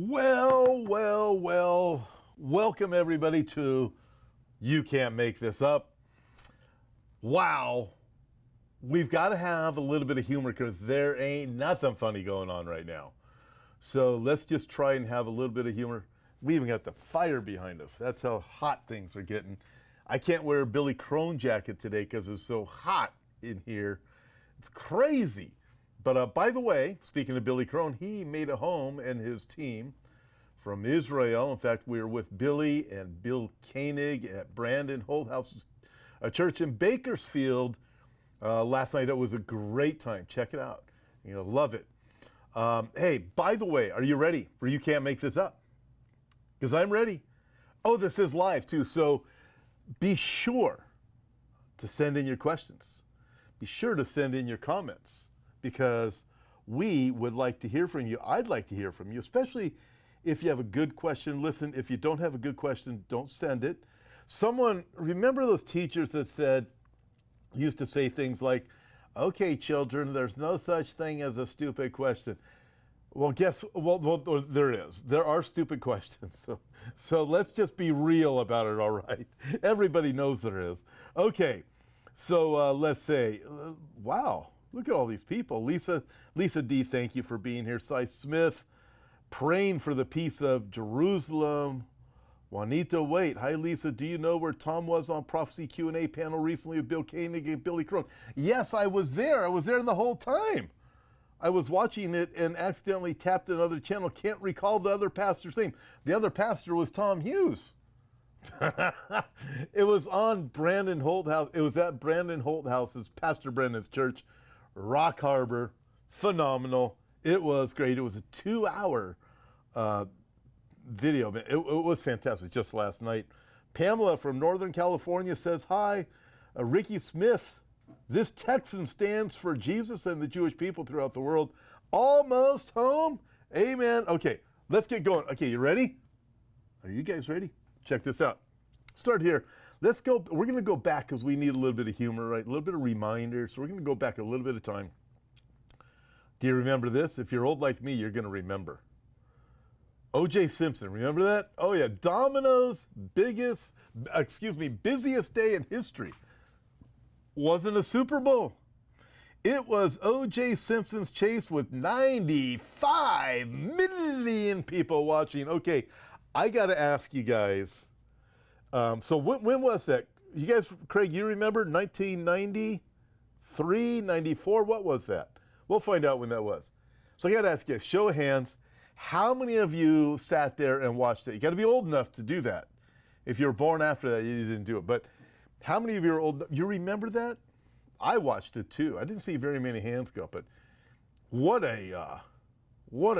Well, welcome everybody to You Can't Make This Up. Wow, we've got to have a little bit of humor because there ain't nothing funny going on right now. So let's just try and have a little bit of humor. We even got the fire behind us. That's how hot things are getting. I can't wear a Billy Crone jacket today because it's so hot in here. It's crazy. But by the way, speaking of Billy Crone, he made a home and his team from Israel. In fact, we were with Billy and Bill Koenig at Brandon Holthouse's church in Bakersfield last night. It was a great time. Check it out. Love it. Hey, by the way, are you ready for You Can't Make This Up? Because I'm ready. Oh, this is live too. So be sure to send in your questions. Be sure to send in your comments because we would like to hear from you. I'd like to hear from you, especially if you have a good question. Listen, if you don't have a good question, don't send it. Remember those teachers that used to say things like, okay, children, there's no such thing as a stupid question. Well, there is. There are stupid questions. So let's just be real about it, all right? Everybody knows there is. Okay, so let's say, wow, look at all these people. Lisa D, thank you for being here. Cy Smith, praying for the peace of Jerusalem. Juanita, wait. Hi, Lisa. Do you know where Tom was on Prophecy Q&A panel recently with Bill Koenig and Billy Crone? Yes, I was there. I was there the whole time. I was watching it and accidentally tapped another channel. Can't recall the other pastor's name. The other pastor was Tom Hughes. It was on Brandon Holthouse. It was at Brandon Holthouse's, Pastor Brandon's church, Rock Harbor. Phenomenal. It was great. It was a 2-hour video. It was fantastic just last night. Pamela from Northern California says, hi. Ricky Smith, this Texan stands for Jesus and the Jewish people throughout the world. Almost home. Amen. Okay, let's get going. Okay, you ready? Are you guys ready? Check this out. Start here. Let's go. We're going to go back because we need a little bit of humor, right? A little bit of reminder. So we're going to go back a little bit of time. Do you remember this? If you're old like me, you're going to remember. O.J. Simpson, remember that? Oh yeah, Domino's busiest day in history wasn't a Super Bowl. It was O.J. Simpson's chase with 95 million people watching. Okay, I got to ask you guys. So when was that? You guys, Craig, you remember 1993, 94? What was that? We'll find out when that was. So I got to ask you, show of hands. How many of you sat there and watched it? You got to be old enough to do that. If you were born after that, you didn't do it. But how many of you are old? You remember that? I watched it too. I didn't see very many hands go, but what a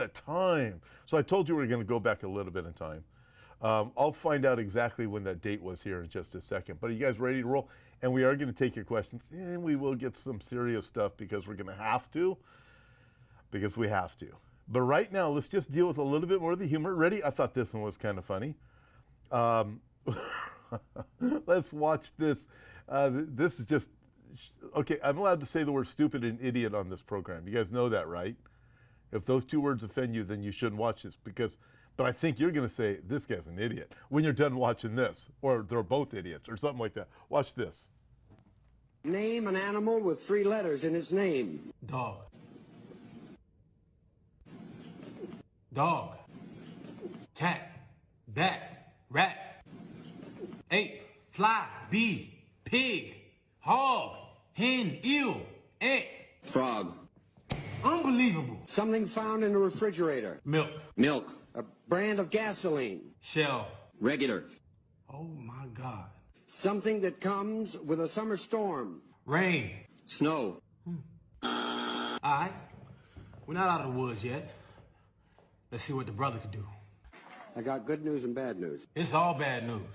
time. So I told you we were going to go back a little bit in time. I'll find out exactly when that date was here in just a second. But are you guys ready to roll? And we are going to take your questions, and we will get some serious stuff because we're going to have to, because we have to. But right now, let's just deal with a little bit more of the humor. Ready? I thought this one was kind of funny. Let's watch this. This is just, okay, I'm allowed to say the word stupid and idiot on this program. You guys know that, right? If those two words offend you, then you shouldn't watch this but I think you're going to say, this guy's an idiot when you're done watching this, or they're both idiots, or something like that. Watch this. Name an animal with 3 letters in its name. Dog. Dog, cat, bat, rat, ape, fly, bee, pig, hog, hen, eel, ant. Frog. Unbelievable. Something found in a refrigerator. Milk. Milk. A brand of gasoline. Shell. Regular. Oh my God. Something that comes with a summer storm. Rain. Snow. All right, we're not out of the woods yet. Let's see what the brother could do. I got good news and bad news. It's all bad news.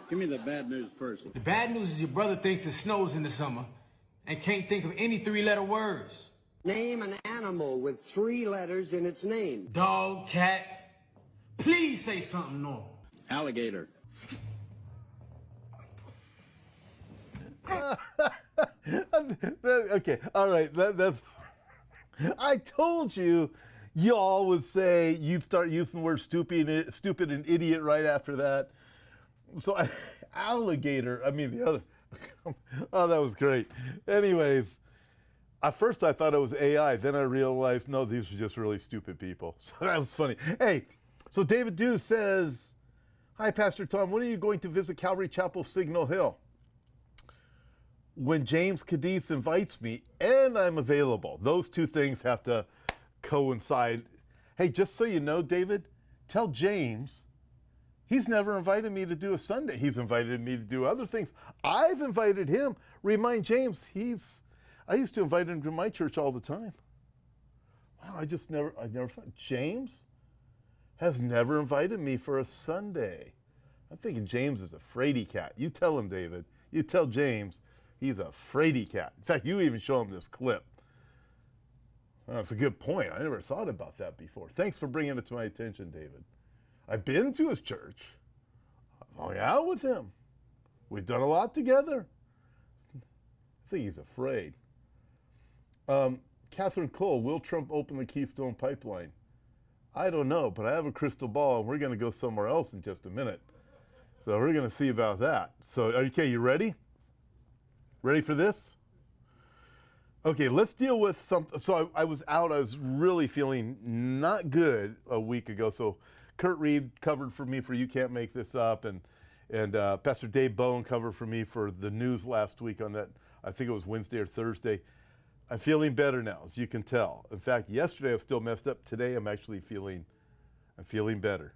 Give me the bad news first. The bad news is your brother thinks it snows in the summer and can't think of any 3-letter words. Name an animal with 3 letters in its name. Dog, cat. Please say something normal. Alligator. Okay, all right, that's... I told you y'all would say, you'd start using the word stupid and idiot right after that. So alligator, I mean the other, oh, that was great. Anyways, at first I thought it was AI. Then I realized, no, these are just really stupid people. So that was funny. Hey, so David Dew says, hi, Pastor Tom, when are you going to visit Calvary Chapel Signal Hill? When James Cadiz invites me and I'm available. Those two things have to coincide. Hey, just so you know, David, tell James he's never invited me to do a Sunday. He's invited me to do other things. I've invited him. Remind James, I used to invite him to my church all the time. Wow, I never thought. James has never invited me for a Sunday. I'm thinking James is a fraidy cat. You tell him, David. You tell James he's a fraidy cat. In fact, you even show him this clip. That's a good point. I never thought about that before. Thanks for bringing it to my attention, David. I've been to his church. I've hung out with him. We've done a lot together. I think he's afraid. Catherine Cole, will Trump open the Keystone Pipeline? I don't know, but I have a crystal ball, and we're going to go somewhere else in just a minute. So we're going to see about that. So, okay, you ready? Ready for this? Okay, let's deal with something. So I was out. I was really feeling not good a week ago. So Kurt Reed covered for me for You Can't Make This Up, and Pastor Dave Bowen covered for me for the news last week on that. I think it was Wednesday or Thursday. I'm feeling better now, as you can tell. In fact, yesterday I was still messed up. Today I'm actually feeling better,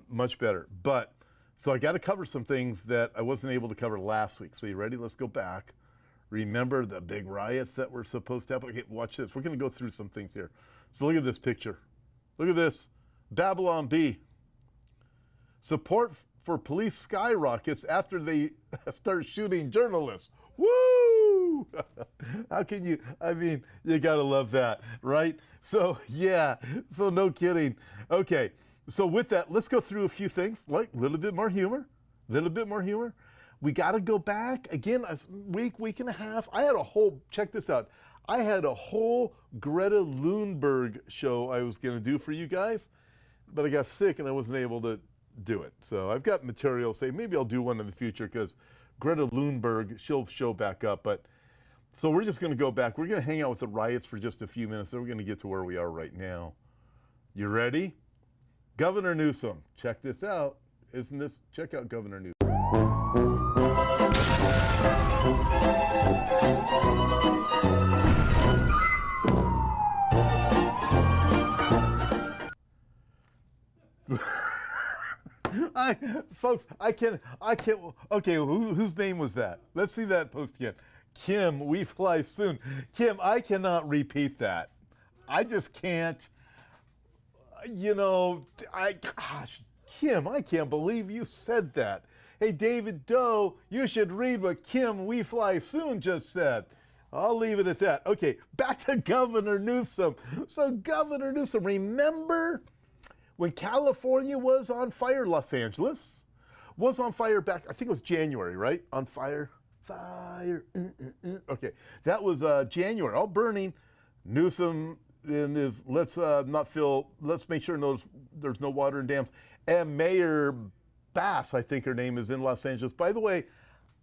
much better. But so I got to cover some things that I wasn't able to cover last week. So you ready? Let's go back. Remember the big riots that were supposed to happen? Okay, watch this. We're going to go through some things here. So look at this picture. Look at this. Babylon Bee. Support for police skyrockets after they start shooting journalists. Woo! How can you, I mean, you got to love that, right? So, yeah, so no kidding. Okay, so with that, let's go through a few things, like a little bit more humor. We got to go back again, a week and a half. I had a whole, check this out. I had a whole Greta Thunberg show I was going to do for you guys, but I got sick and I wasn't able to do it. So I've got material, say maybe I'll do one in the future because Greta Thunberg, she'll show back up. But so we're just going to go back. We're going to hang out with the riots for just a few minutes. Then we're going to get to where we are right now. You ready? Governor Newsom, check this out. Check out Governor Newsom. Folks, I can't, okay, whose name was that? Let's see that post again. Kim, we fly soon. Kim, I cannot repeat that. I just can't, Kim, I can't believe you said that. Hey, David Doe, you should read what Kim, we fly soon just said. I'll leave it at that. Okay, back to Governor Newsom. So Governor Newsom, remember when California was on fire, Los Angeles was on fire back, I think it was January, right? On fire. Okay, that was January, all burning. Newsom in his, let's make sure there's no water in dams. And Mayor Bass, I think her name is, in Los Angeles. By the way,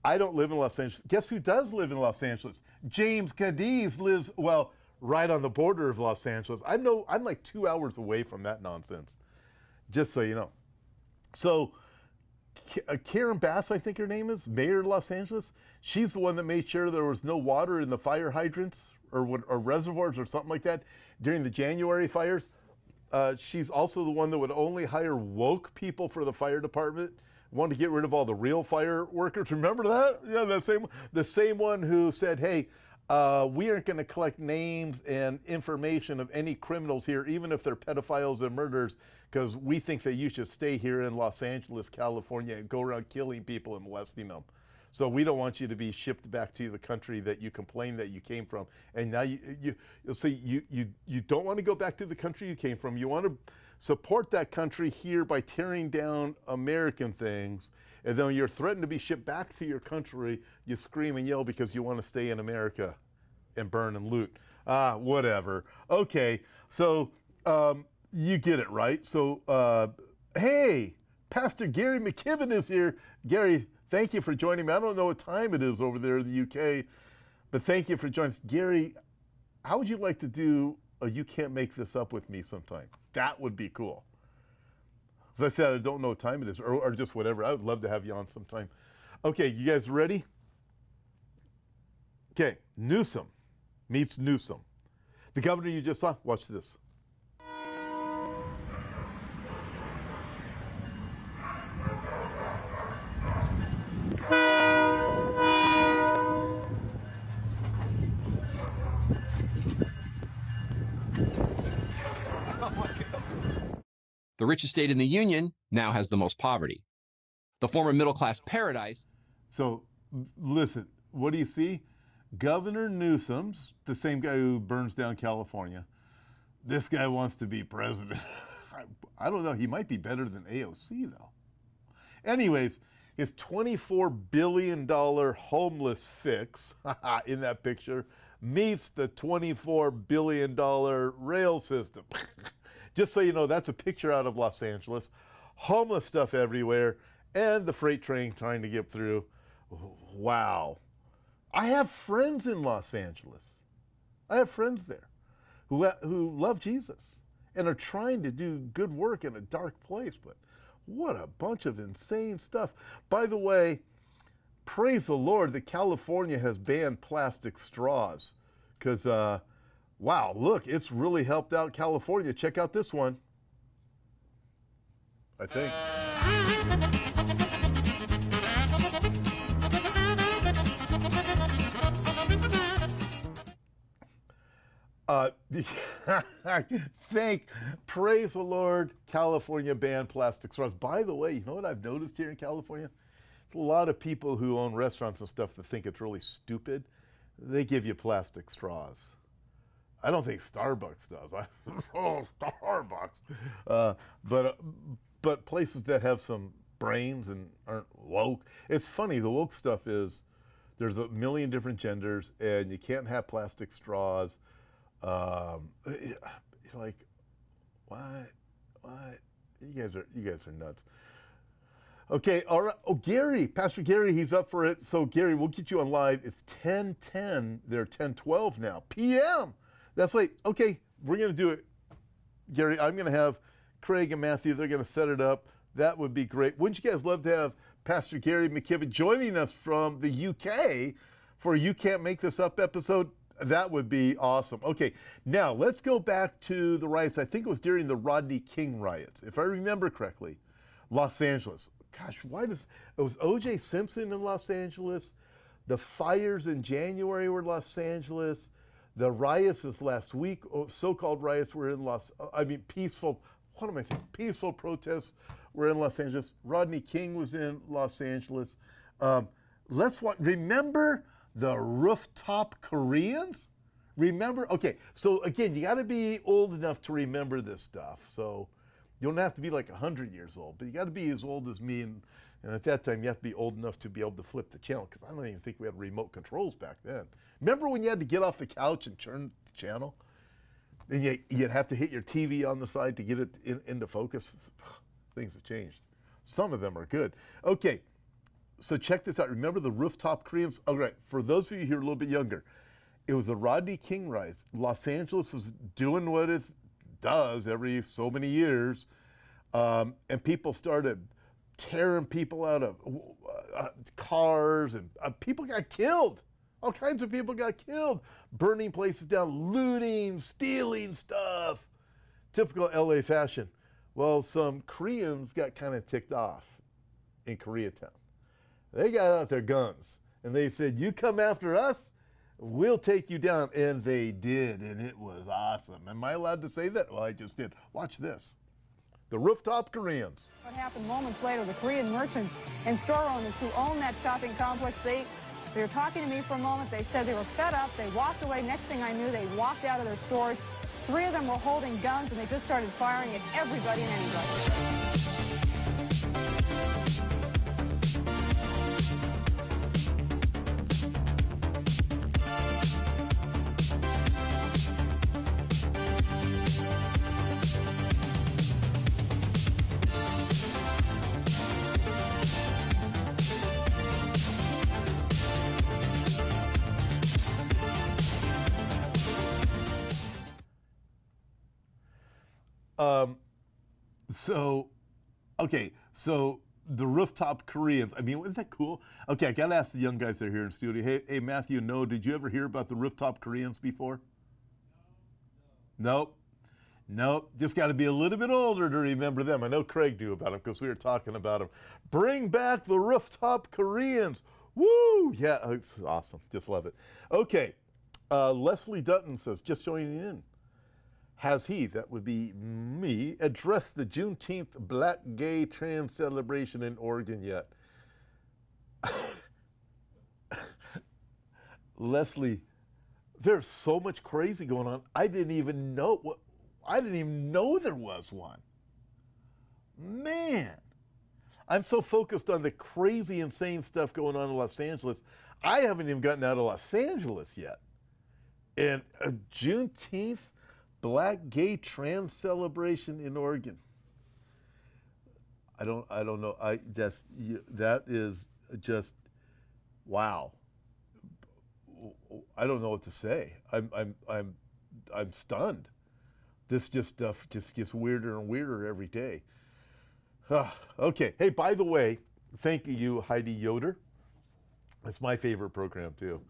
I don't live in Los Angeles. Guess who does live in Los Angeles? James Cadiz lives, well, right on the border of Los Angeles. I'm like 2 hours away from that nonsense, just so you know. So Karen Bass, I think her name is, Mayor of Los Angeles. She's the one that made sure there was no water in the fire hydrants or reservoirs or something like that during the January fires. She's also the one that would only hire woke people for the fire department, wanted to get rid of all the real fire workers. Remember that? Yeah, the same one who said, hey, we aren't going to collect names and information of any criminals here, even if they're pedophiles and murderers, because we think that you should stay here in Los Angeles, California, and go around killing people and molesting them. So we don't want you to be shipped back to the country that you complained that you came from. And now you'll see you don't want to go back to the country you came from. You want to support that country here by tearing down American things. And then when you're threatened to be shipped back to your country, you scream and yell because you want to stay in America and burn and loot. Whatever. Okay, so You get it, right? So, hey, Pastor Gary McKibben is here. Gary, thank you for joining me. I don't know what time it is over there in the UK, but thank you for joining us. Gary, how would you like to do a You Can't Make This Up with me sometime? That would be cool. As I said, I don't know what time it is, or just whatever. I would love to have you on sometime. Okay, you guys ready? Okay, Newsom meets Newsom. The governor you just saw, watch this. The richest state in the Union now has the most poverty. The former middle-class paradise. So, listen, what do you see? Governor Newsom's the same guy who burns down California. This guy wants to be president. I don't know. He might be better than AOC, though. Anyways, his $24 billion homeless fix in that picture meets the $24 billion rail system. Just so you know, that's a picture out of Los Angeles. Homeless stuff everywhere, and the freight train trying to get through. Wow. I have friends in Los Angeles. I have friends there who love Jesus and are trying to do good work in a dark place, but what a bunch of insane stuff. By the way, praise the Lord that California has banned plastic straws, because wow, look, it's really helped out California. Check out this one, I think. Praise the Lord, California banned plastic straws. By the way, you know what I've noticed here in California? A lot of people who own restaurants and stuff that think it's really stupid, they give you plastic straws. I don't think Starbucks does. Oh, Starbucks. But places that have some brains and aren't woke. It's funny, the woke stuff is there's a million different genders and you can't have plastic straws. Like, what? You guys are nuts. Okay, all right. Oh, Gary, Pastor Gary, he's up for it. So, Gary, we'll get you on live. It's 10:10. They're 10:12 now. PM. That's late. Okay, we're going to do it. Gary, I'm going to have Craig and Matthew. They're going to set it up. That would be great. Wouldn't you guys love to have Pastor Gary McKibben joining us from the UK for a You Can't Make This Up episode? That would be awesome. Okay, now let's go back to the riots. I think it was during the Rodney King riots, if I remember correctly. Los Angeles. Gosh, it was O.J. Simpson in Los Angeles. The fires in January were Los Angeles. The riots this last week, so-called riots, were in peaceful protests were in Los Angeles. Rodney King was in Los Angeles. Remember the rooftop Koreans? Remember? Okay, so again, you got to be old enough to remember this stuff. So you don't have to be like 100 years old, but you got to be as old as me. And at that time, you have to be old enough to be able to flip the channel, because I don't even think we had remote controls back then. Remember when you had to get off the couch and turn the channel? And you'd have to hit your TV on the side to get it into focus? Things have changed. Some of them are good. Okay, so check this out. Remember the rooftop Koreans? All right, for those of you who are a little bit younger, it was the Rodney King riots. Los Angeles was doing what it does every so many years, and people started tearing people out of cars, and people got killed. All kinds of people got killed. Burning places down, looting, stealing stuff. Typical LA fashion. Well, some Koreans got kind of ticked off in Koreatown. They got out their guns and they said, "You come after us, we'll take you down." And they did, and it was awesome. Am I allowed to say that? Well, I just did. Watch this. The rooftop Koreans. What happened moments later, the Korean merchants and store owners who own that shopping complex, they were talking to me for a moment. They said they were fed up. They walked away. Next thing I knew, they walked out of their stores. 3 of them were holding guns, and they just started firing at everybody and anybody. So, okay, so the rooftop Koreans. I mean, isn't that cool? Okay, I gotta ask the young guys that are here in studio. Hey, Matthew, no, did you ever hear about the rooftop Koreans before? Nope. Nope. Just got to be a little bit older to remember them. I know Craig knew about them because we were talking about them. Bring back the rooftop Koreans. Woo! Yeah, it's awesome. Just love it. Okay. Leslie Dutton says, just joining in. Has he, that would be me, addressed the Juneteenth Black Gay Trans celebration in Oregon yet? Leslie, there's so much crazy going on. I didn't even know there was one. Man, I'm so focused on the crazy, insane stuff going on in Los Angeles. I haven't even gotten out of Los Angeles yet. And a Juneteenth Black Gay Trans celebration in Oregon. I don't know. That is just wow. I don't know what to say. I'm stunned. This stuff just gets weirder and weirder every day. Okay. Hey, by the way, thank you, Heidi Yoder. It's my favorite program too.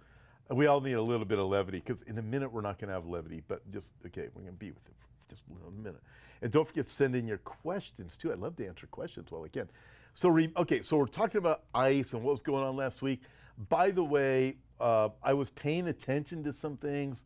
We all need a little bit of levity because in a minute we're not going to have levity, but we're going to be with it for just a little minute. And don't forget to send in your questions too. I'd love to answer questions while I can. So we're talking about ICE and what was going on last week. By the way, I was paying attention to some things.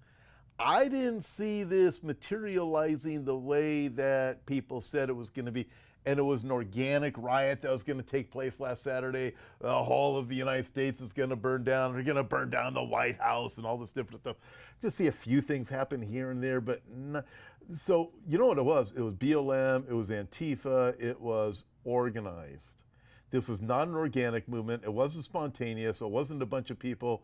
I didn't see this materializing the way that people said it was going to be. And it was an organic riot that was going to take place last Saturday. The whole of the United States is going to burn down. They're going to burn down the White House and all this different stuff. Just see a few things happen here and there, but so you know what it was? It was BLM, it was Antifa, it was organized. This was not an organic movement. It wasn't spontaneous. It wasn't a bunch of people.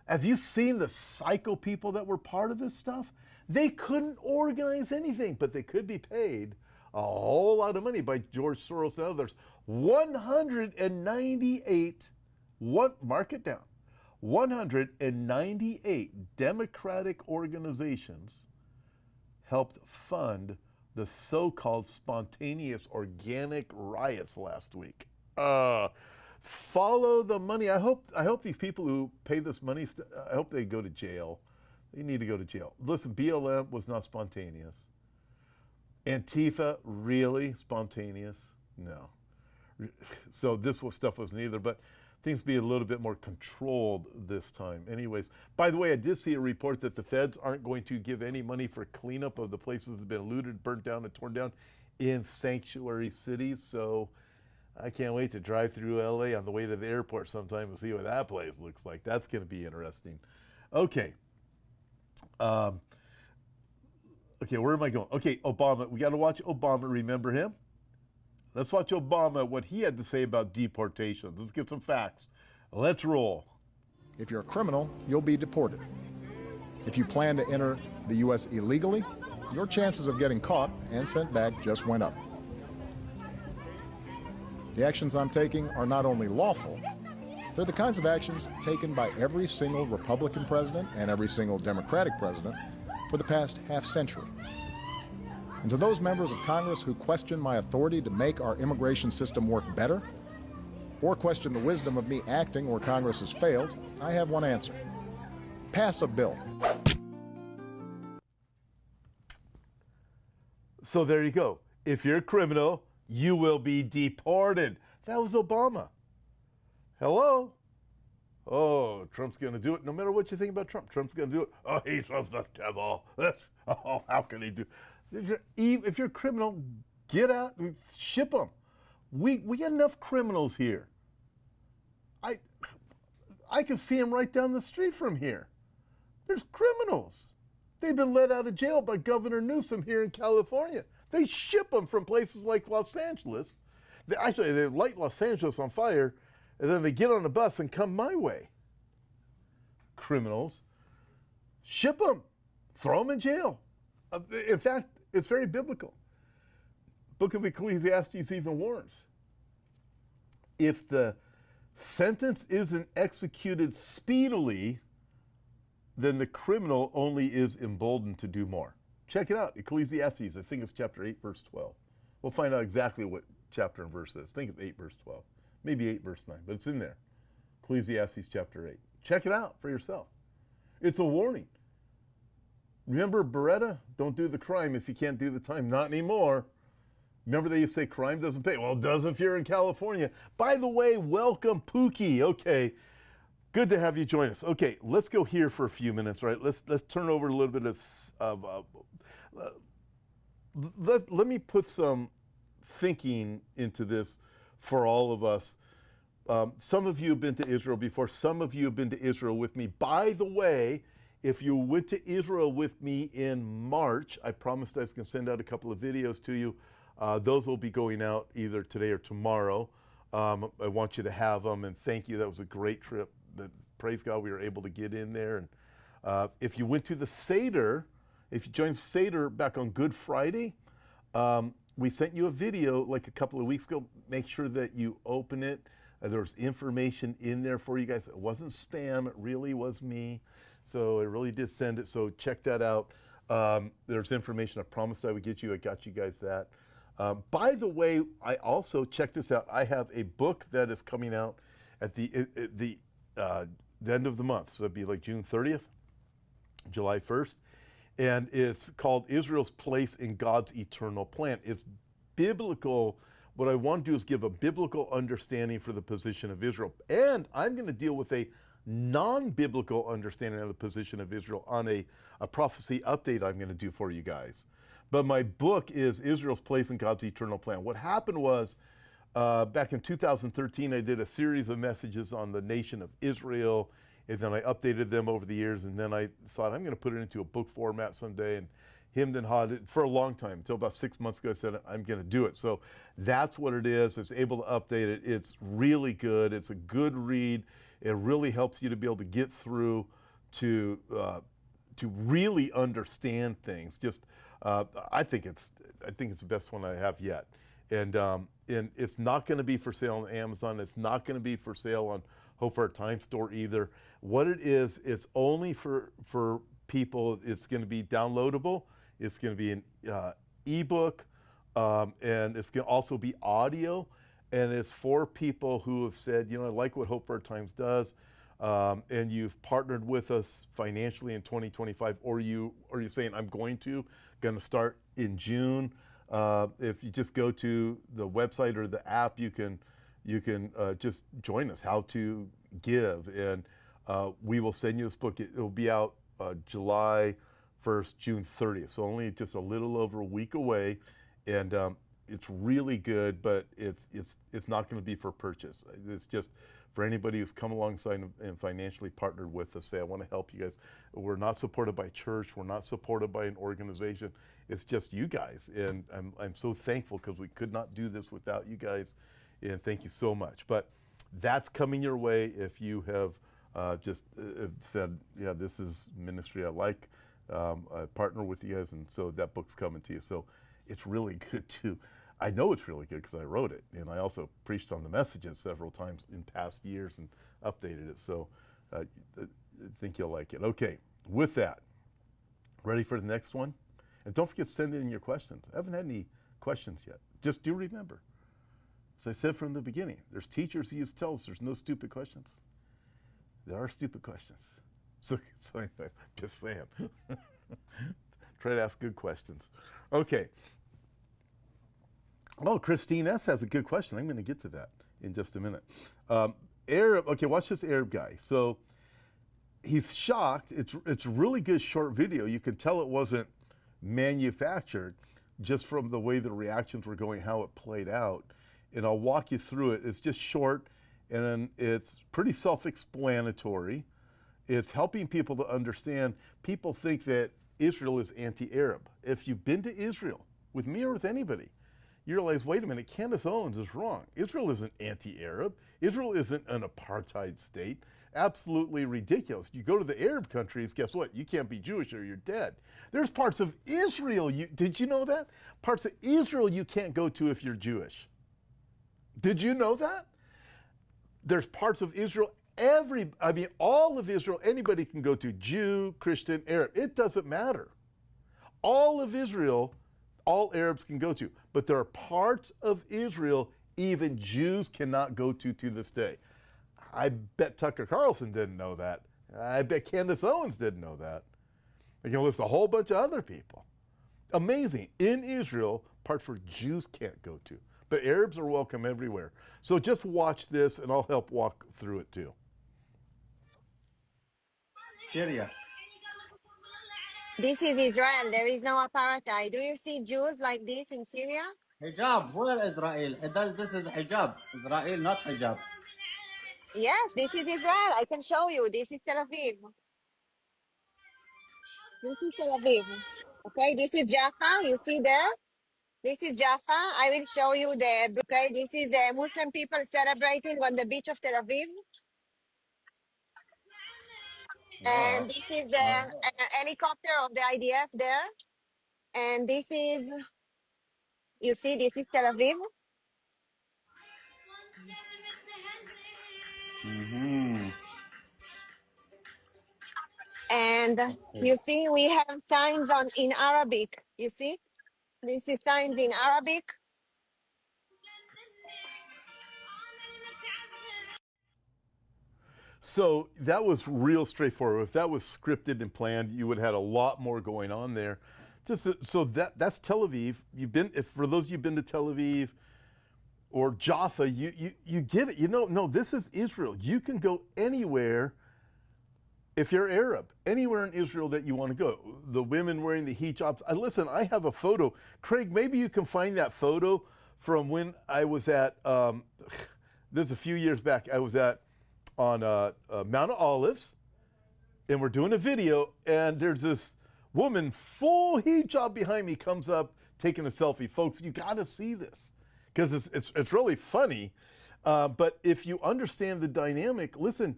Have you seen the psycho people that were part of this stuff? They couldn't organize anything, but they could be paid a whole lot of money by George Soros and others. 198, mark it down, 198 Democratic organizations helped fund the so-called spontaneous organic riots last week. Follow the money. I hope these people who pay this money, I hope they go to jail. They need to go to jail. Listen, BLM was not spontaneous. Antifa, really spontaneous? No. So this stuff wasn't either, but things be a little bit more controlled this time. Anyways, by the way, I did see a report that the feds aren't going to give any money for cleanup of the places that have been looted, burnt down, and torn down in sanctuary cities. So I can't wait to drive through LA on the way to the airport sometime and see what that place looks like. That's going to be interesting. Okay. Okay, where am I going? Okay, Obama. We got to watch Obama. Remember him? Let's watch Obama, what he had to say about deportation. Let's get some facts. Let's roll. If you're a criminal, you'll be deported. If you plan to enter the U.S. illegally, your chances of getting caught and sent back just went up. The actions I'm taking are not only lawful, they're the kinds of actions taken by every single Republican president and every single Democratic president for the past half-century. And to those members of Congress who question my authority to make our immigration system work better, or question the wisdom of me acting where Congress has failed, I have one answer. Pass a bill. So there you go. If you're a criminal, you will be deported. That was Obama. Hello? Oh, Trump's going to do it. No matter what you think about Trump, Trump's going to do it. Oh, he's of the devil. How can he do? If you're a criminal, get out and ship them. We got enough criminals here. I can see them right down the street from here. There's criminals. They've been let out of jail by Governor Newsom here in California. They ship them from places like Los Angeles. They light Los Angeles on fire, and then they get on a bus and come my way. Criminals. Ship them. Throw them in jail. In fact, it's very biblical. Book of Ecclesiastes even warns. If the sentence isn't executed speedily, then the criminal only is emboldened to do more. Check it out, Ecclesiastes. I think it's chapter 8, verse 12. We'll find out exactly what chapter and verse it is. I think it's 8, verse 12. Maybe 8, verse 9, but it's in there. Ecclesiastes chapter 8. Check it out for yourself. It's a warning. Remember Beretta? Don't do the crime if you can't do the time. Not anymore. Remember they used to say crime doesn't pay? Well, it does if you're in California. By the way, welcome Pookie. Okay, good to have you join us. Okay, let's go here for a few minutes, right? Let's turn over a little bit of let me put some thinking into this for all of us. Some of you have been to Israel before. Some of you have been to Israel with me. By the way, if you went to Israel with me in March, I promised I was going to send out a couple of videos to you. Those will be going out either today or tomorrow. I want you to have them, and thank you. That was a great trip. Praise God we were able to get in there. And if you went to the Seder, if you joined Seder back on Good Friday, we sent you a video like a couple of weeks ago. Make sure that you open it. There was information in there for you guys. It wasn't spam. It really was me. So I really did send it. So check that out. There's information I promised I would get you. I got you guys that. By the way, I also, check this out. I have a book that is coming out at the end of the month. So it'd be like June 30th, July 1st. And it's called Israel's Place in God's Eternal Plan. It's biblical. What I want to do is give a biblical understanding for the position of Israel. And I'm going to deal with a non-biblical understanding of the position of Israel on a prophecy update I'm going to do for you guys. But my book is Israel's Place in God's Eternal Plan. What happened was, back in 2013, I did a series of messages on the nation of Israel, and then I updated them over the years, and then I thought I'm going to put it into a book format someday, and hemmed and hawed for a long time, until about 6 months ago I said I'm going to do it. So that's what it is. It's able to update it. It's really good. It's a good read. It really helps you to be able to get through to really understand things. Just I think it's the best one I have yet. And it's not going to be for sale on Amazon. It's not going to be for sale on Hope for Our Time store either. What it is, it's only for people. It's going to be downloadable. It's going to be an ebook, and it's going to also be audio. And it's for people who have said, you know, I like what Hope for Our Times does, and you've partnered with us financially in 2025, or you're saying I'm going to start in June. If you just go to the website or the app, you can just join us. How to give, and we will send you this book. It will be out July 1st, June 30th. So only just a little over a week away, and it's really good, but it's not going to be for purchase. It's just for anybody who's come alongside and financially partnered with us. Say, I want to help you guys. We're not supported by church. We're not supported by an organization. It's just you guys, and I'm so thankful because we could not do this without you guys. And thank you so much. But that's coming your way if you have just said, yeah, this is ministry I like. I partner with you guys, and so that book's coming to you. So it's really good too. I know it's really good because I wrote it, and I also preached on the messages several times in past years and updated it. So I think you'll like it. Okay, with that, ready for the next one? And don't forget to send in your questions. I haven't had any questions yet. Just do remember, as I said from the beginning, there's teachers who used to tell us there's no stupid questions. There are stupid questions. So anyways, just saying. Try to ask good questions. Okay. Oh, Christine S. has a good question. I'm going to get to that in just a minute. Arab, okay, watch this Arab guy. So he's shocked. It's a really good short video. You can tell it wasn't manufactured just from the way the reactions were going, how it played out. And I'll walk you through it. It's just short, and it's pretty self-explanatory. It's helping people to understand. People think that Israel is anti-Arab. If you've been to Israel, with me or with anybody, you realize, wait a minute, Candace Owens is wrong. Israel isn't anti-Arab. Israel isn't an apartheid state. Absolutely ridiculous. You go to the Arab countries, guess what? You can't be Jewish or you're dead. There's parts of Israel, did you know that? Parts of Israel you can't go to if you're Jewish. Did you know that? There's parts of Israel, all of Israel, anybody can go to, Jew, Christian, Arab. It doesn't matter. all of Israel, all Arabs can go to. But there are parts of Israel even Jews cannot go to this day. I bet Tucker Carlson didn't know that. I bet Candace Owens didn't know that. I can list a whole bunch of other people. Amazing. In Israel, parts where Jews can't go to. But Arabs are welcome everywhere. So just watch this and I'll help walk through it too. Syria. This is Israel. There is no apartheid. Do you see Jews like this in Syria? Hijab. Where Israel? This is hijab. Israel, not hijab. Yes, this is Israel. I can show you. This is Tel Aviv. This is Tel Aviv. Okay, this is Jaffa. You see there? This is Jaffa. I will show you the, okay, this is the Muslim people celebrating on the beach of Tel Aviv. And this is the helicopter of the IDF there. And this is, you see, this is Tel Aviv. And you see, we have signs in Arabic. You see, this is signs in Arabic. So that was real straightforward. If that was scripted and planned, you would have had a lot more going on there. Just so that's Tel Aviv. For those of you who've been to Tel Aviv or Jaffa, you get it. You know, no, this is Israel. You can go anywhere if you're Arab, anywhere in Israel that you want to go. The women wearing the hijabs. Listen, I have a photo. Craig, maybe you can find that photo from when I was at, this is a few years back, I was on Mount Olives, and we're doing a video, and there's this woman, full hijab behind me, comes up taking a selfie. Folks, you got to see this, because it's really funny. But if you understand the dynamic, listen,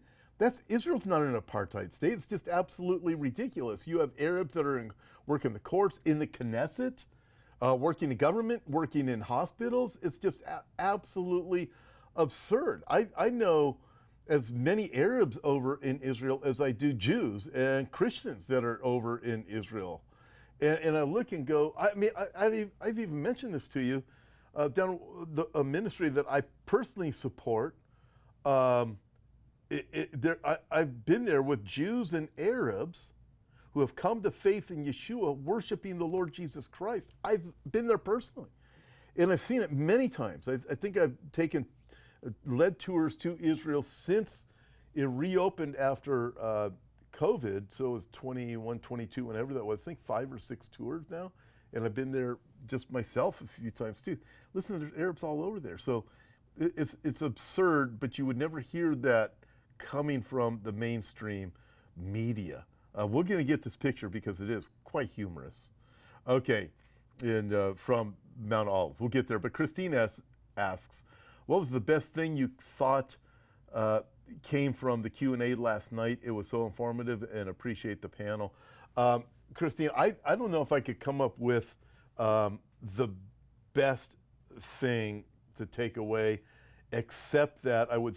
Israel's not an apartheid state. It's just absolutely ridiculous. You have Arabs that are working the courts, in the Knesset, working in government, working in hospitals. It's just absolutely absurd. I know as many Arabs over in Israel as I do Jews and Christians that are over in Israel. And I look and go, I mean, I've even mentioned this to you, down a ministry that I personally support. I've been there with Jews and Arabs who have come to faith in Yeshua, worshiping the Lord Jesus Christ. I've been there personally, and I've seen it many times. I think I've led tours to Israel since it reopened after COVID, so it was 21, 22, whenever that was. I think 5 or 6 tours now, and I've been there just myself a few times too. Listen, there's Arabs all over there, so it's absurd, but you would never hear that coming from the mainstream media. We're going to get this picture because it is quite humorous. Okay, and from Mount Olive, we'll get there. But Christine asks, what was the best thing you thought came from the Q&A last night? It was so informative, and appreciate the panel. Christine, I don't know if I could come up with the best thing to take away, except that I would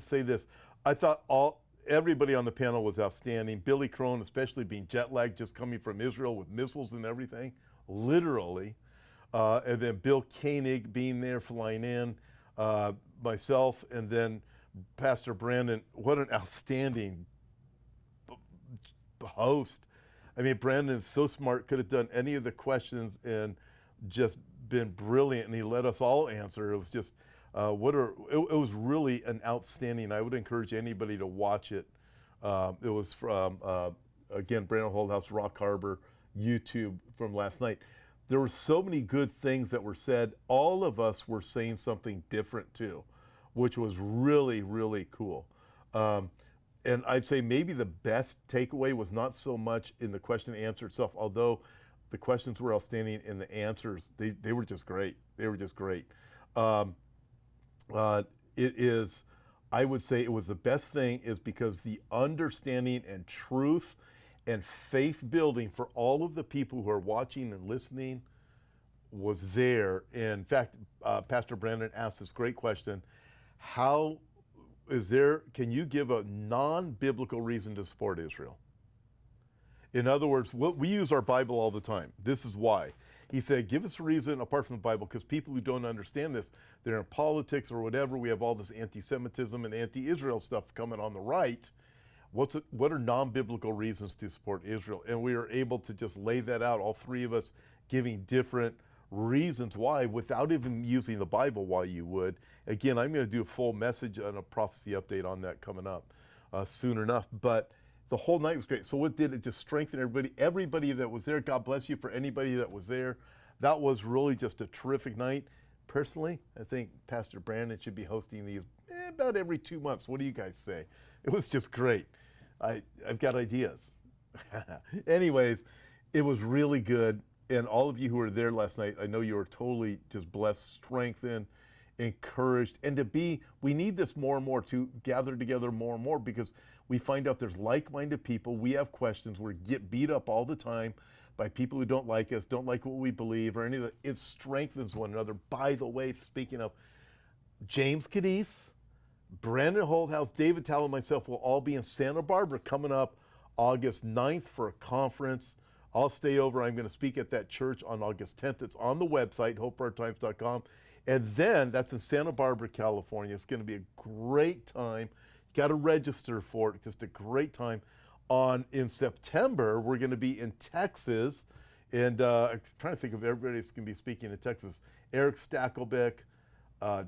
say this. I thought everybody on the panel was outstanding. Billy Crone, especially being jet lagged, just coming from Israel with missiles and everything, literally. And then Bill Koenig being there, flying in, myself, and then Pastor Brandon. What an outstanding host. I mean, Brandon's so smart, could have done any of the questions and just been brilliant, and he let us all answer. It was just, it was really an outstanding. I would encourage anybody to watch it. It was from, again, Brandon Holdhouse, Rock Harbor, YouTube from last night. There were so many good things that were said. All of us were saying something different too, which was really, really cool. And I'd say maybe the best takeaway was not so much in the question and answer itself, although the questions were outstanding and the answers, they were just great. They were just great. I would say it was the best thing is because the understanding and truth and faith building for all of the people who are watching and listening was there. In fact, Pastor Brandon asked this great question: can you give a non-biblical reason to support Israel? In other words, we use our Bible all the time. This is why. He said, give us a reason apart from the Bible, because people who don't understand this, they're in politics or whatever. We have all this anti-Semitism and anti-Israel stuff coming on the right. What are non-biblical reasons to support Israel? And we are able to just lay that out, all three of us giving different reasons why, without even using the Bible, why you would. Again, I'm going to do a full message and a prophecy update on that coming up soon enough. But the whole night was great. So what did it? Just strengthen everybody. Everybody that was there, God bless you for anybody that was there. That was really just a terrific night. Personally, I think Pastor Brandon should be hosting these about every 2 months. What do you guys say? It was just great. I've got ideas. Anyways, it was really good. And all of you who were there last night, I know you were totally just blessed, strengthened, encouraged. And we need this more and more, to gather together more and more, because we find out there's like-minded people. We have questions. We get beat up all the time by people who don't like us, don't like what we believe, or any of that. It strengthens one another. By the way, speaking of, James Cadiz, Brandon Holthouse, David Tallow, and myself will all be in Santa Barbara coming up August 9th for a conference. I'll stay over. I'm going to speak at that church on August 10th. It's on the website, hopeforourtimes.com. And then that's in Santa Barbara, California. It's going to be a great time. You got to register for it. Just a great time. In September, we're going to be in Texas. And I'm trying to think of everybody that's going to be speaking in Texas. Eric Stackelbeck,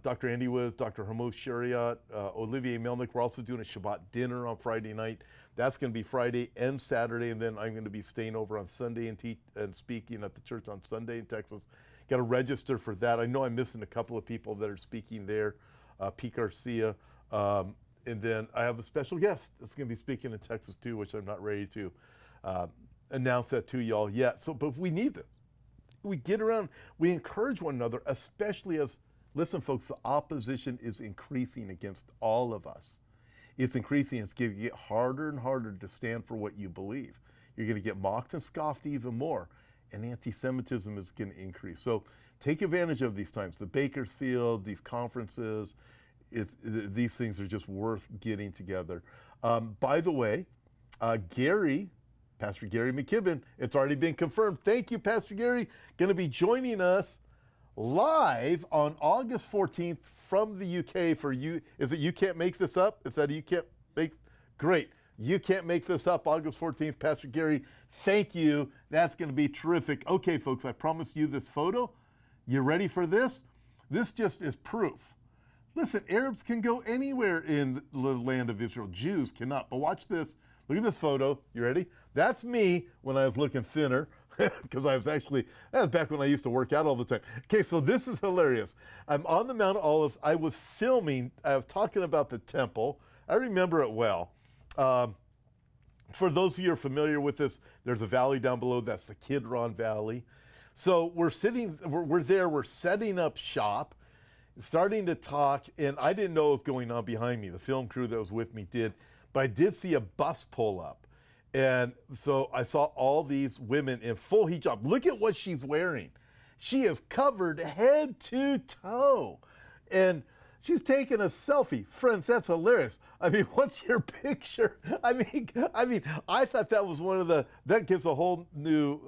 Dr. Andy Wiz, Dr. Hamosh Shariat, Olivier Melnick. We're also doing a Shabbat dinner on Friday night. That's going to be Friday and Saturday, and then I'm going to be staying over on Sunday and speaking at the church on Sunday in Texas. Got to register for that. I know I'm missing a couple of people that are speaking there, Pete Garcia, and then I have a special guest that's going to be speaking in Texas too, which I'm not ready to announce that to y'all yet. But we need this. We get around, we encourage one another, especially as, listen folks, the opposition is increasing against all of us. It's increasing. It's going to get harder and harder to stand for what you believe. You're going to get mocked and scoffed even more. And anti-Semitism is going to increase. So take advantage of these times. The Bakersfield, these conferences, these things are just worth getting together. By the way, Pastor Gary McKibben, it's already been confirmed. Thank you, Pastor Gary. Going to be joining us live on August 14th from the UK for you. Is it You Can't Make This Up? Is that You Can't Make? Great. You Can't Make This Up, August 14th. Pastor Gary, thank you. That's going to be terrific. Okay, folks, I promised you this photo. You ready for this? This just is proof. Listen, Arabs can go anywhere in the land of Israel. Jews cannot. But watch this. Look at this photo. You ready? That's me when I was looking thinner, because that was back when I used to work out all the time. Okay, so this is hilarious. I'm on the Mount of Olives. I was talking about the temple. I remember it well. For those of you who are familiar with this, there's a valley down below. That's the Kidron Valley. So we're there, we're setting up shop, starting to talk, and I didn't know what was going on behind me. The film crew that was with me did, but I did see a bus pull up. And so I saw all these women in full hijab. Look at what she's wearing. She is covered head to toe. And she's taking a selfie. Friends, that's hilarious. I mean, what's your picture? I mean, I thought that was that gives a whole new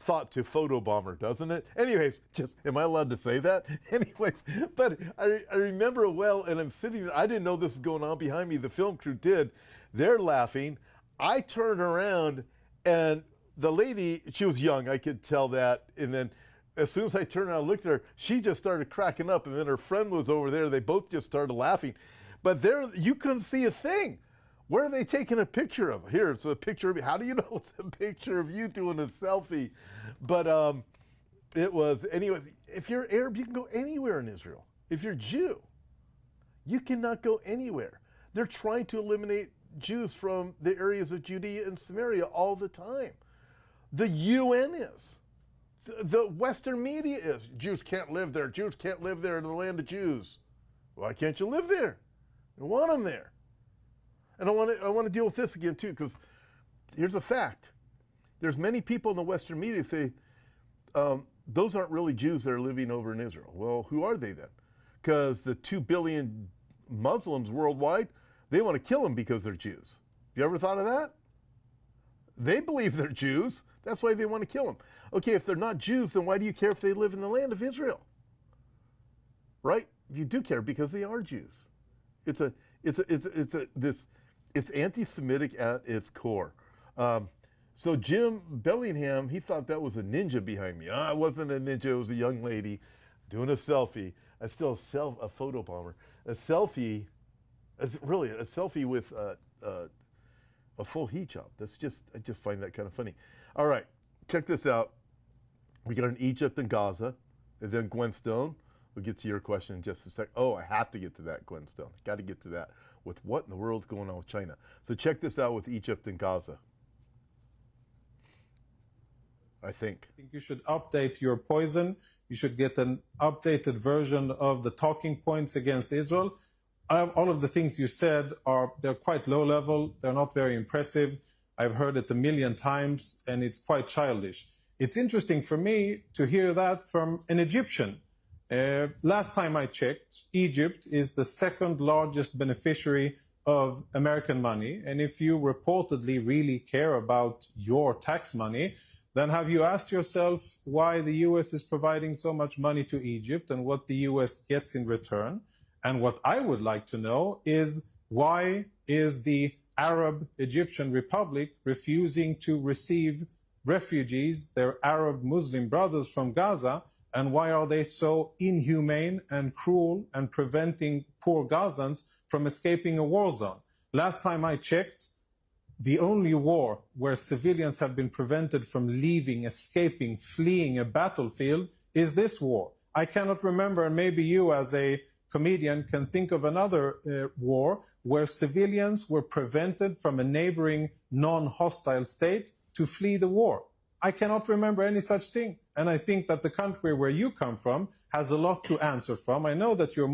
thought to photobomber, doesn't it? Anyways, am I allowed to say that? Anyways, but I remember well, and I'm sitting there. I didn't know this was going on behind me. The film crew did. They're laughing. I turned around, and the lady, she was young. I could tell that. And then as soon as I turned around and looked at her, she just started cracking up. And then her friend was over there. They both just started laughing. But there, you couldn't see a thing. Where are they taking a picture of? Here, it's a picture of me. How do you know it's a picture of you doing a selfie? But it was, anyway, if you're Arab, you can go anywhere in Israel. If you're Jew, you cannot go anywhere. They're trying to eliminate Jews from the areas of Judea and Samaria all the time. The UN is. The Western media is. Jews can't live there. Jews can't live there in the land of Jews. Why can't you live there? You want them there. And I want to deal with this again too, because here's a fact. There's many people in the Western media say, those aren't really Jews that are living over in Israel. Well, who are they then? Because the 2 billion Muslims worldwide, they want to kill them because they're Jews. You ever thought of that? They believe they're Jews. That's why they want to kill them. Okay, if they're not Jews, then why do you care if they live in the land of Israel? Right? You do care because they are Jews. It's anti-Semitic at its core. So Jim Bellingham, he thought that was a ninja behind me. It wasn't a ninja. It was a young lady doing a selfie. A photo bomber. A selfie with a full hijab. I just find that kind of funny. All right, check this out. We got an Egypt and Gaza, and then Gwen Stone. We'll get to your question in just a sec. Oh, I have to get to that, Gwen Stone. Got to get to that with what in the world's going on with China. So check this out with Egypt and Gaza. I think you should update your poison. You should get an updated version of the talking points against Israel. All of the things you said they're quite low level. They're not very impressive. I've heard it 1,000,000 times, and it's quite childish. It's interesting for me to hear that from an Egyptian. Last time I checked, Egypt is the second largest beneficiary of American money. And if you reportedly really care about your tax money, then have you asked yourself why the US is providing so much money to Egypt and what the US gets in return? And what I would like to know is, why is the Arab Egyptian Republic refusing to receive refugees, their Arab Muslim brothers from Gaza, and why are they so inhumane and cruel and preventing poor Gazans from escaping a war zone? Last time I checked, the only war where civilians have been prevented from leaving, escaping, fleeing a battlefield is this war. I cannot remember, and maybe you as a comedian can think of another war where civilians were prevented from a neighboring non-hostile state to flee the war. I cannot remember any such thing. And I think that the country where you come from has a lot to answer from. I know that you're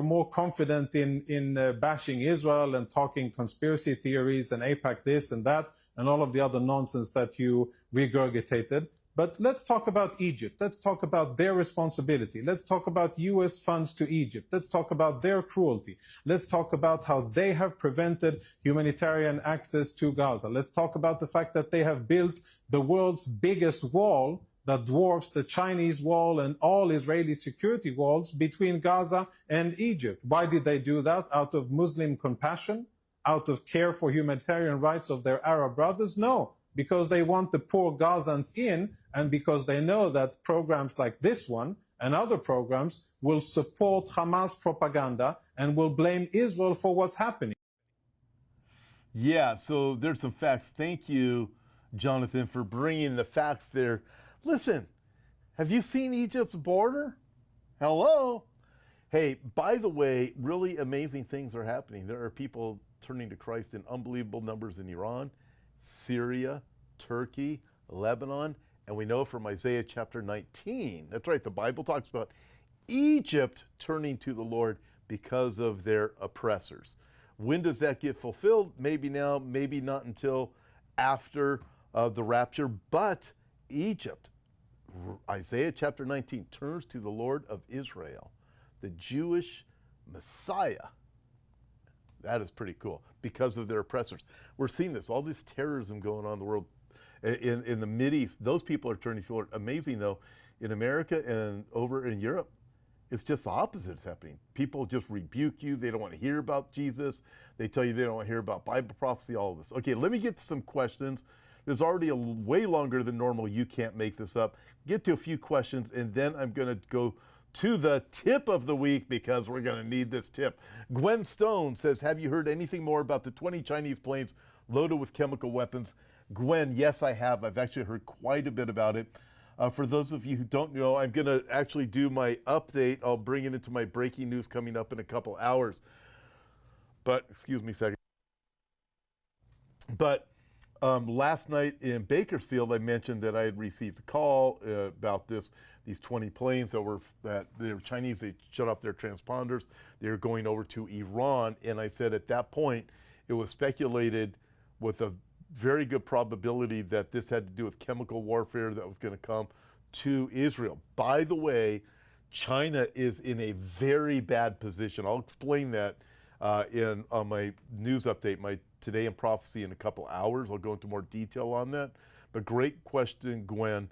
more confident in bashing Israel and talking conspiracy theories and AIPAC this and that and all of the other nonsense that you regurgitated. But let's talk about Egypt. Let's talk about their responsibility. Let's talk about US funds to Egypt. Let's talk about their cruelty. Let's talk about how they have prevented humanitarian access to Gaza. Let's talk about the fact that they have built the world's biggest wall that dwarfs the Chinese wall and all Israeli security walls between Gaza and Egypt. Why did they do that? Out of Muslim compassion? Out of care for humanitarian rights of their Arab brothers? No, because they want the poor Gazans in, and because they know that programs like this one and other programs will support Hamas propaganda and will blame Israel for what's happening. Yeah, so there's some facts. Thank you, Jonathan, for bringing the facts there. Listen, have you seen Egypt's border? Hello? Hey, by the way, really amazing things are happening. There are people turning to Christ in unbelievable numbers in Iran, Syria, Turkey, Lebanon, and we know from Isaiah chapter 19, that's right, the Bible talks about Egypt turning to the Lord because of their oppressors. When does that get fulfilled? Maybe now, maybe not until after the rapture, but Egypt, Isaiah chapter 19, turns to the Lord of Israel, the Jewish Messiah. That is pretty cool because of their oppressors. We're seeing this, all this terrorism going on in the world. In the Mideast, those people are turning to the Lord. Amazing though, in America and over in Europe, it's just the opposite is happening. People just rebuke you. They don't want to hear about Jesus. They tell you they don't want to hear about Bible prophecy, all of this. Okay, let me get to some questions. There's already a way longer than normal. You can't make this up. Get to a few questions, and then I'm going to go to the tip of the week because we're going to need this tip. Gwen Stone says, have you heard anything more about the 20 Chinese planes loaded with chemical weapons? Gwen, yes, I have. I've actually heard quite a bit about it. For those of you who don't know, I'm going to actually do my update. I'll bring it into my breaking news coming up in a couple hours. But, excuse me a second. But last night in Bakersfield, I mentioned that I had received a call about these 20 planes that they were Chinese. They shut off their transponders. They were going over to Iran. And I said at that point, it was speculated with a very good probability that this had to do with chemical warfare that was going to come to Israel. By the way, China is in a very bad position. I'll explain that on my news update, my Today in Prophecy, in a couple hours. I'll go into more detail on that. But great question, Gwen.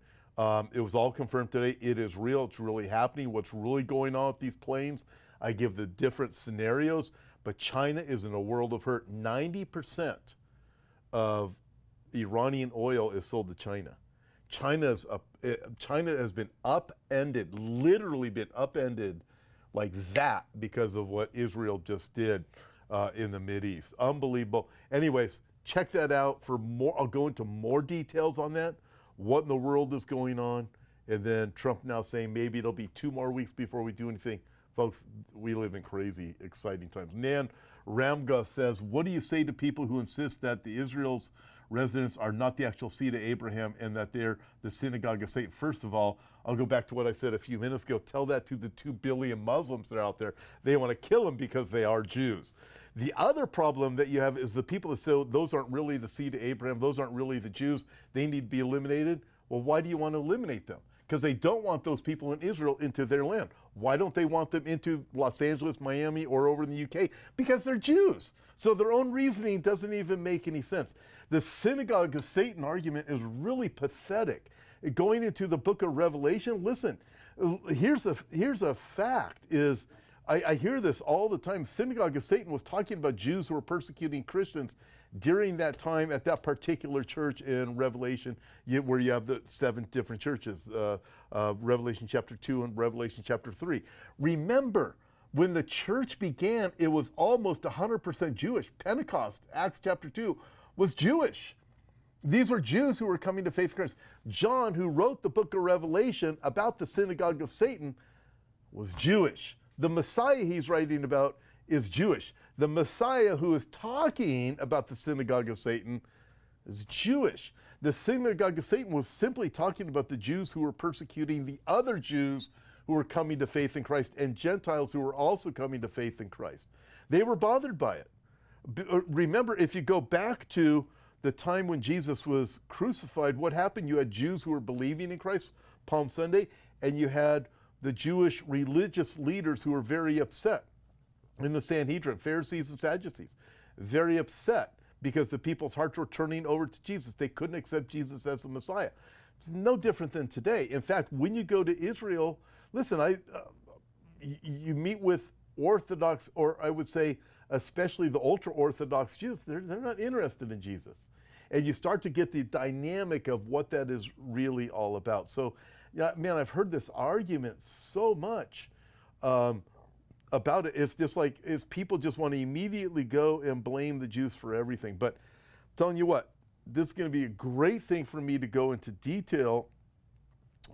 It was all confirmed today. It is real. It's really happening. What's really going on with these planes? I give the different scenarios, but China is in a world of hurt. 90% of Iranian oil is sold to China. China has been upended, literally been upended like that because of what Israel just did in the Mideast. Unbelievable. Anyways, check that out for more. I'll go into more details on that. What in the world is going on? And then Trump now saying maybe it'll be 2 more weeks before we do anything. Folks, we live in crazy, exciting times. Nan Ramga says, what do you say to people who insist that the Israel's residents are not the actual seed of Abraham and that they're the synagogue of Satan? First of all, I'll go back to what I said a few minutes ago. Tell that to the 2 billion Muslims that are out there. They want to kill them because they are Jews. The other problem that you have is the people that say those aren't really the seed of Abraham, those aren't really the Jews, they need to be eliminated. Well, why do you want to eliminate them? Because they don't want those people in Israel into their land. Why don't they want them into Los Angeles, Miami, or over in the UK? Because they're Jews. So their own reasoning doesn't even make any sense. The synagogue of Satan argument is really pathetic. Going into the book of Revelation, listen, here's a fact is, I hear this all the time. Synagogue of Satan was talking about Jews who were persecuting Christians during that time at that particular church in Revelation, where you have the 7 different churches, Revelation chapter 2 and Revelation chapter 3. Remember, when the church began, it was almost 100% Jewish. Pentecost, Acts chapter 2, was Jewish. These were Jews who were coming to faith in Christ. John, who wrote the book of Revelation about the synagogue of Satan, was Jewish. The Messiah he's writing about is Jewish. The Messiah who is talking about the synagogue of Satan is Jewish. The synagogue of Satan was simply talking about the Jews who were persecuting the other Jews who were coming to faith in Christ and Gentiles who were also coming to faith in Christ. They were bothered by it. Remember, if you go back to the time when Jesus was crucified, what happened? You had Jews who were believing in Christ, Palm Sunday, and you had the Jewish religious leaders who were very upset in the Sanhedrin, Pharisees and Sadducees, very upset because the people's hearts were turning over to Jesus. They couldn't accept Jesus as the Messiah. It's no different than today. In fact, when you go to Israel, listen, you meet with Orthodox, or I would say especially the ultra-Orthodox Jews, they're not interested in Jesus. And you start to get the dynamic of what that is really all about. So, yeah, man, I've heard this argument so much about it. It's just like, people just want to immediately go and blame the Jews for everything. But I'm telling you what, this is going to be a great thing for me to go into detail.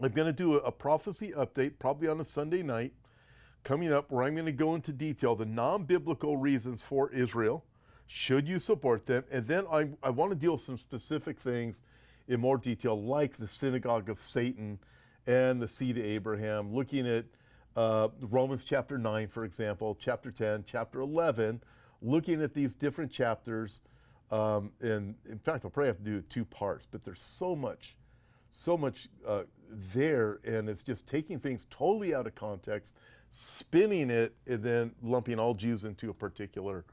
I'm going to do a prophecy update, probably on a Sunday night, coming up, where I'm going to go into detail the non-biblical reasons for Israel. Should you support them? And then I want to deal with some specific things in more detail, like the synagogue of Satan and the seed of Abraham, looking at Romans chapter 9, for example, chapter 10, chapter 11, looking at these different chapters. And in fact, I'll probably have to do 2 parts, but there's so much there, and it's just taking things totally out of context, spinning it, and then lumping all Jews into a particular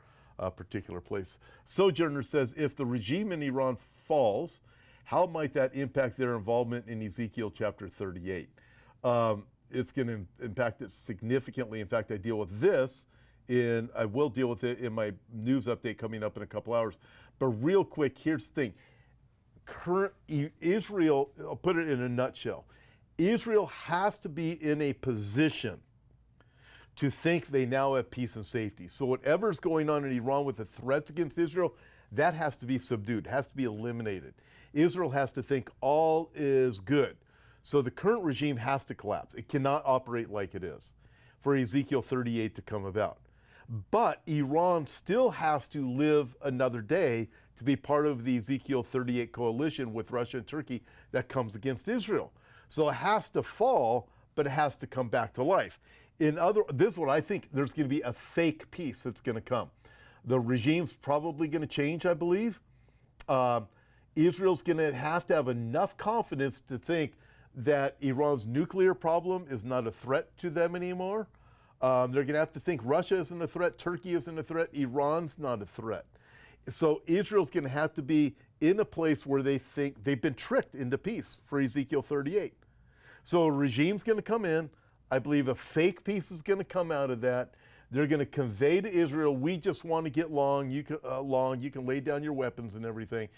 place. Sojourner says, if the regime in Iran falls, how might that impact their involvement in Ezekiel chapter 38? It's going to impact it significantly. In fact, I deal with this I will deal with it in my news update coming up in a couple hours. But real quick, here's the thing. Current Israel, I'll put it in a nutshell. Israel has to be in a position to think they now have peace and safety. So whatever's going on in Iran with the threats against Israel, that has to be subdued, has to be eliminated. Israel has to think all is good. So the current regime has to collapse. It cannot operate like it is for Ezekiel 38 to come about. But Iran still has to live another day to be part of the Ezekiel 38 coalition with Russia and Turkey that comes against Israel. So it has to fall, but it has to come back to life. This is what I think, there's going to be a fake peace that's going to come. The regime's probably going to change, I believe. Israel's going to have enough confidence to think that Iran's nuclear problem is not a threat to them anymore. They're going to have to think Russia isn't a threat, Turkey isn't a threat, Iran's not a threat. So Israel's going to have to be in a place where they think they've been tricked into peace for Ezekiel 38. So a regime's going to come in. I believe a fake peace is going to come out of that. They're going to convey to Israel, we just want to get along. You can lay down your weapons and everything.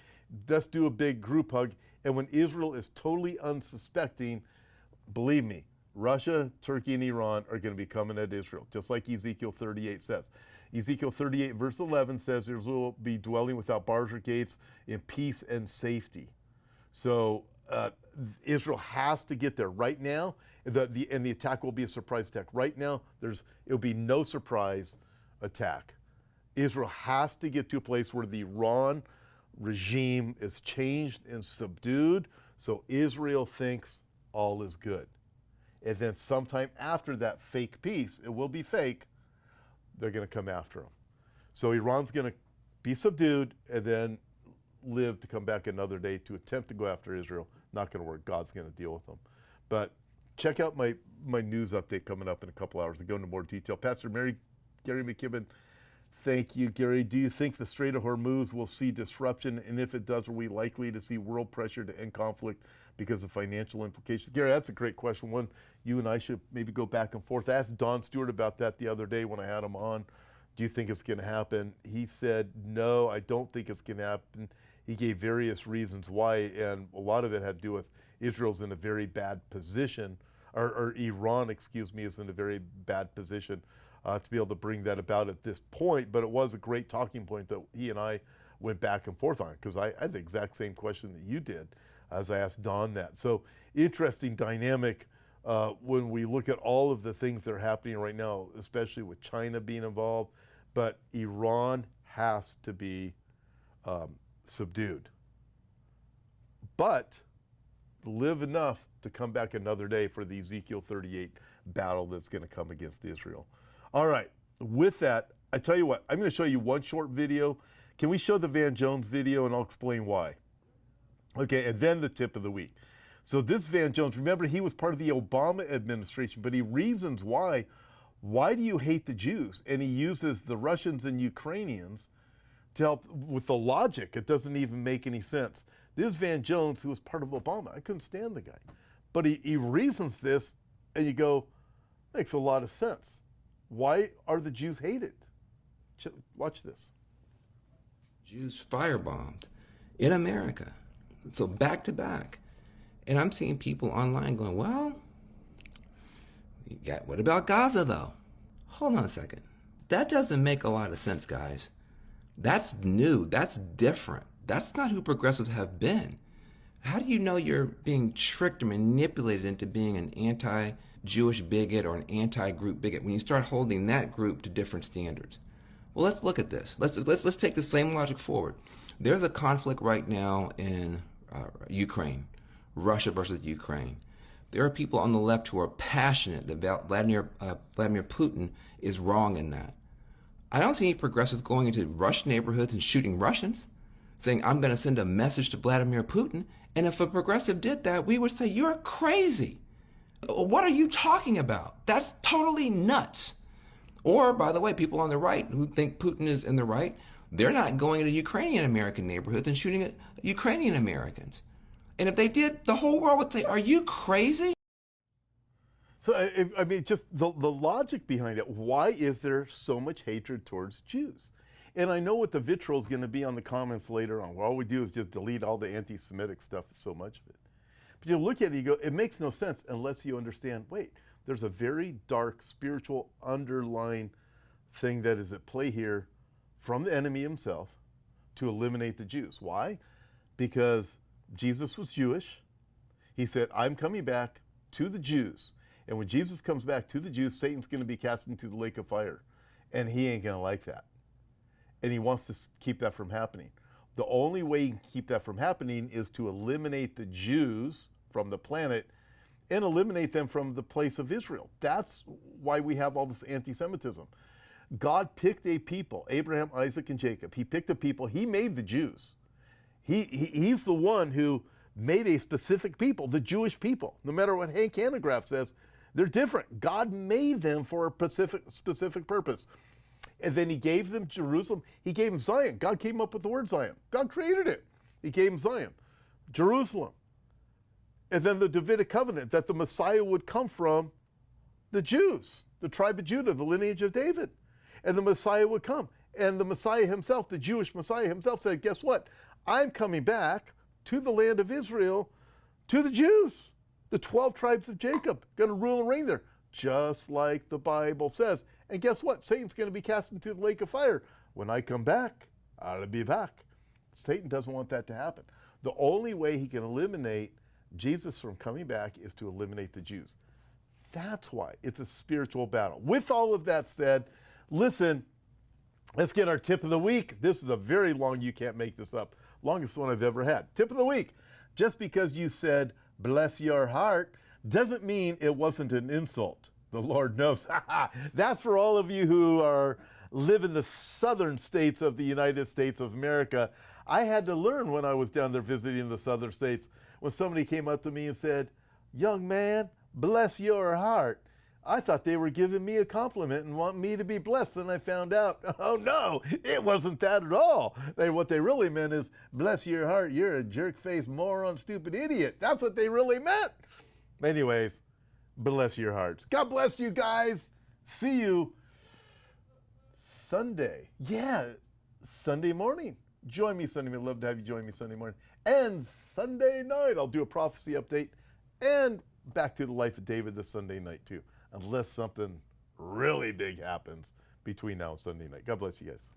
Let's do a big group hug. And when Israel is totally unsuspecting, believe me, Russia, Turkey, and Iran are going to be coming at Israel, just like Ezekiel 38 says. Ezekiel 38 verse 11 says Israel will be dwelling without bars or gates in peace and safety. So Israel has to get there right now, and the attack will be a surprise attack. Right now, it'll be no surprise attack. Israel has to get to a place where the Iran regime is changed and subdued, so Israel thinks all is good. And then sometime after that fake peace, it will be fake, they're going to come after them. So Iran's going to be subdued and then live to come back another day to attempt to go after Israel. Not going to work. God's going to deal with them. But check out my news update coming up in a couple hours to go into more detail. Pastor Gary McKibben, thank you, Gary. Do you think the Strait of Hormuz will see disruption? And if it does, are we likely to see world pressure to end conflict because of financial implications? Gary, that's a great question. One you and I should maybe go back and forth. I asked Don Stewart about that the other day when I had him on. Do you think it's going to happen? He said, no, I don't think it's going to happen. He gave various reasons why, and a lot of it had to do with Israel's in a very bad position, or Iran, excuse me, is in a very bad position to be able to bring that about at this point. But it was a great talking point that he and I went back and forth on, because I had the exact same question that you did as I asked Don that. So interesting dynamic when we look at all of the things that are happening right now, especially with China being involved, but Iran has to be subdued. But live enough to come back another day for the Ezekiel 38 battle that's going to come against Israel. All right, with that, I tell you what, I'm going to show you one short video. Can we show the Van Jones video, and I'll explain why? Okay, and then the tip of the week. So this Van Jones, remember, he was part of the Obama administration, but he reasons why. Why do you hate the Jews? And he uses the Russians and Ukrainians to help with the logic. It doesn't even make any sense. This Van Jones, who was part of Obama, I couldn't stand the guy. But he reasons this, and you go, makes a lot of sense. Why are the Jews hated? Watch this. Jews firebombed in America. So back to back. And I'm seeing people online going, well, what about Gaza though? Hold on a second. That doesn't make a lot of sense, guys. That's new. That's different. That's not who progressives have been. How do you know you're being tricked or manipulated into being an anti-Jewish bigot or an anti-group bigot when you start holding that group to different standards? Well, let's look at this. Let's take the same logic forward. There's a conflict right now in Ukraine, Russia versus Ukraine. There are people on the left who are passionate that Vladimir Putin is wrong in that. I don't see any progressives going into Russian neighborhoods and shooting Russians, saying, I'm going to send a message to Vladimir Putin. And if a progressive did that, we would say, you're crazy. What are you talking about? That's totally nuts. Or, by the way, people on the right who think Putin is in the right, they're not going into Ukrainian American neighborhoods and shooting at Ukrainian Americans. And if they did, the whole world would say, are you crazy? So, I mean, just the logic behind it. Why is there so much hatred towards Jews? And I know what the vitriol is going to be on the comments later on. Well, all we do is just delete all the anti-Semitic stuff, so much of it. But you look at it, you go, it makes no sense unless you understand, wait, there's a very dark spiritual underlying thing that is at play here from the enemy himself to eliminate the Jews. Why? Because Jesus was Jewish. He said, I'm coming back to the Jews. And when Jesus comes back to the Jews, Satan's going to be cast into the lake of fire. And he ain't going to like that. And he wants to keep that from happening. The only way you can keep that from happening is to eliminate the Jews from the planet and eliminate them from the place of Israel. That's why we have all this anti-Semitism. God picked a people, Abraham, Isaac, and Jacob. He picked a people. He made the Jews. He's the one who made a specific people, the Jewish people. No matter what Hank Hanegraaff says, They're different. God made them for a specific purpose. And then he gave them Jerusalem. He gave them Zion. God came up with the word Zion. God created it. He gave them Zion, Jerusalem. And then the Davidic covenant, that the Messiah would come from the Jews, the tribe of Judah, the lineage of David. And the Messiah would come. And the Messiah himself, the Jewish Messiah himself, said, guess what? I'm coming back to the land of Israel, to the Jews, the 12 tribes of Jacob, going to rule and reign there, just like the Bible says. And guess what? Satan's going to be cast into the lake of fire. When I come back, I'll be back. Satan doesn't want that to happen. The only way he can eliminate Jesus from coming back is to eliminate the Jews. That's why it's a spiritual battle. With all of that said, listen, let's get our tip of the week. This is a very long, you can't make this up, longest one I've ever had. Tip of the week. Just because you said, bless your heart, doesn't mean it wasn't an insult. The Lord knows. That's for all of you who live in the southern states of the United States of America. I had to learn when I was down there visiting the southern states, when somebody came up to me and said, young man, bless your heart. I thought they were giving me a compliment and want me to be blessed. And I found out, oh no, it wasn't that at all. What they really meant is, bless your heart, you're a jerk-faced, moron, stupid idiot. That's what they really meant. Anyways, bless your hearts. God bless you guys. See you Sunday. Yeah, Sunday morning. Join me Sunday morning. I'd love to have you join me Sunday morning. And Sunday night, I'll do a prophecy update and back to the life of David this Sunday night too, unless something really big happens between now and Sunday night. God bless you guys.